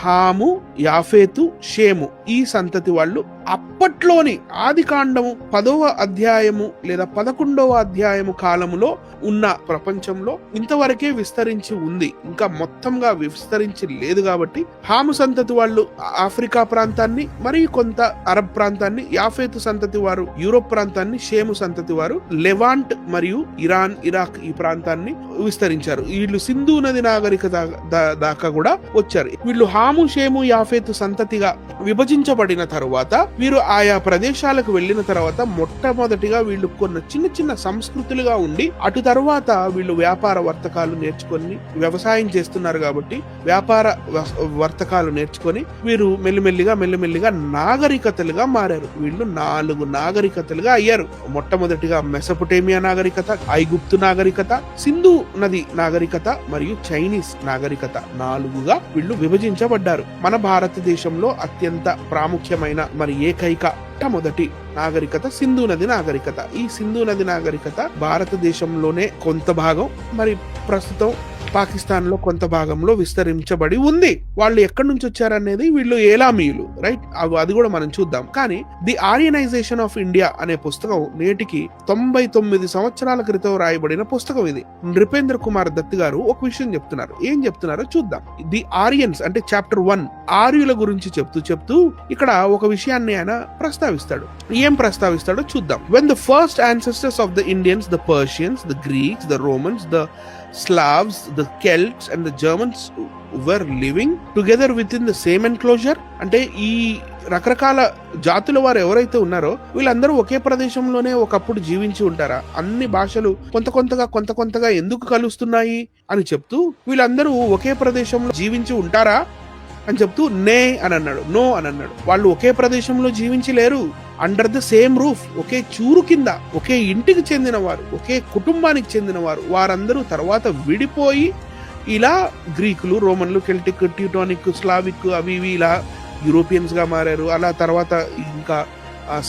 హాము, యాఫేతు, షేము ఈ సంతతి వాళ్ళు అప్పట్లోని ఆది కాండము 10వ అధ్యాయము లేదా 11వ అధ్యాయము కాలములో ఉన్న ప్రపంచంలో ఇంతవరకే విస్తరించి ఉంది, ఇంకా మొత్తంగా విస్తరించి లేదు. కాబట్టి హాము సంతతి వాళ్ళు ఆఫ్రికా ప్రాంతాన్ని మరియు కొంత అరబ్ ప్రాంతాన్ని, యాఫేతు సంతతి వారు యూరోప్ ప్రాంతాన్ని, షేము సంతతి వారు లెవాంట్ మరియు ఇరాన్, ఇరాక్ ఈ ప్రాంతాన్ని విస్తరించారు. వీళ్ళు సింధు నది నాగరికత దాకా కూడా వచ్చారు. వీళ్ళు హాము, షేము, యాఫేతు సంతతిగా విభజించబడిన తరువాత వీరు ఆయా ప్రదేశాలకు వెళ్లిన తర్వాత మొట్టమొదటిగా వీళ్ళు కొన్ని చిన్న చిన్న సంస్కృతులుగా ఉండి అటు తర్వాత వీళ్ళు వ్యాపార వర్తకాలు నేర్చుకొని వ్యవసాయం చేస్తున్నారు కాబట్టి వ్యాపార వర్తకాలు నేర్చుకొని వీరు మెల్లిమెల్లిగా నాగరికతలుగా మారారు. వీళ్ళు 4 నాగరికతలుగా అయ్యారు. మొట్టమొదటిగా మెసొపొటేమియా నాగరికత, ఐగుప్తు నాగరికత, సింధు నది నాగరికత మరియు చైనీస్ నాగరికత 4గా వీళ్ళు విభజించబడ్డారు. మన భారతదేశంలో అత్యంత ప్రాముఖ్యమైన మరి ఏకైక మొదటి నాగరికత సింధు నది నాగరికత. ఈ సింధు నది నాగరికత భారతదేశంలోనే కొంత భాగం, మరి ప్రస్తుతం పాకిస్తాన్ లో కొంత భాగంలో విస్తరించబడి ఉంది. వాళ్ళు ఎక్కడి నుంచి వచ్చారనేది వీళ్ళు ఏలామీయులు, రైట్? అది కూడా మనం చూద్దాం. కానీ ది ఆరియనైజేషన్ ఆఫ్ ఇండియా అనే పుస్తకం నేటికి 99 సంవత్సరాల క్రితం రాయబడిన పుస్తకం ఇది. నృపేంద్ర కుమార్ దత్ గారు ఒక విషయం చెప్తున్నారు. ఏం చెప్తున్నారో చూద్దాం. ది ఆరియన్స్ అంటే చాప్టర్ 1 ఆర్యుల గురించి చెప్తూ ఇక్కడ ఒక విషయాన్ని ఆయన ప్రస్తావిస్తాడు. ఏం ప్రస్తావిస్తాడో చూద్దాం. When the first ancestors of the Indians, the Persians, the Greeks, the Romans, the Slavs, the Celts and the Germans were living together within the same enclosure. అంటే ఈ రకరకాల జాతుల వారు ఎవరైతే ఉన్నారో వీళ్ళందరూ ఒకే ప్రదేశంలోనే ఒకప్పుడు జీవించి ఉంటారా? అన్ని భాషలు కొంత కొంతగా ఎందుకు కలుస్తున్నాయి అని చెప్తూ వీళ్ళందరూ ఒకే ప్రదేశంలో జీవించి ఉంటారా అని చెప్తూ నే అని అన్నాడు, నో అని అన్నాడు. వాళ్ళు ఒకే ప్రదేశంలో జీవించి లేరు. అండర్ ద సేమ్ రూఫ్, ఒకే చూరు కింద, ఒకే ఇంటికి చెందిన వారు, ఒకే కుటుంబానికి చెందిన వారు, వారందరూ తర్వాత విడిపోయి ఇలా గ్రీకులు, రోమన్లు, కెల్టిక్, ట్యూటానిక్, స్లావిక్ అవి ఇవి ఇలా యూరోపియన్స్ గా మారారు. అలా తర్వాత ఇంకా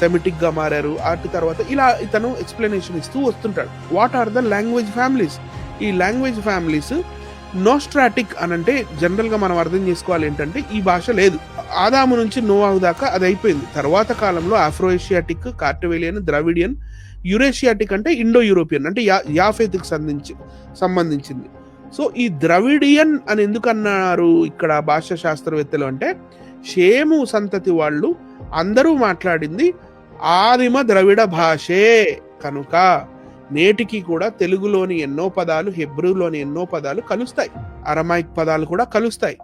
సెమిటిక్ గా మారారు. అటు తర్వాత ఇలా ఇతను ఎక్స్ప్లెనేషన్ ఇస్తూ వస్తుంటాడు. What are the language families? ఈ లాంగ్వేజ్ ఫ్యామిలీస్ నోస్ట్రాటిక్ అని అంటే జనరల్ గా మనం అర్థం చేసుకోవాలి ఏంటంటే ఈ భాష లేదు. ఆదాము నుంచి నోవాహు దాకా అది అయిపోయింది. తర్వాత కాలంలో ఆఫ్రోఏషియాటిక్, కార్టవేలియన్, ద్రావిడియన్, యురేషియాటిక్ అంటే ఇండో యూరోపియన్ అంటే యాఫేతుకు సంబంధించింది. సో ఈ ద్రవిడియన్ అని ఎందుకు అన్నారు ఇక్కడ భాషా శాస్త్రవేత్తలు అంటే షేము సంతతి వాళ్ళు అందరూ మాట్లాడింది ఆదిమ ద్రవిడ భాషే కనుక నేటికి కూడా తెలుగులోని ఎన్నో పదాలు, హెబ్రూలోని ఎన్నో పదాలు కలుస్తాయి, అరమైక్ పదాలు కూడా కలుస్తాయి.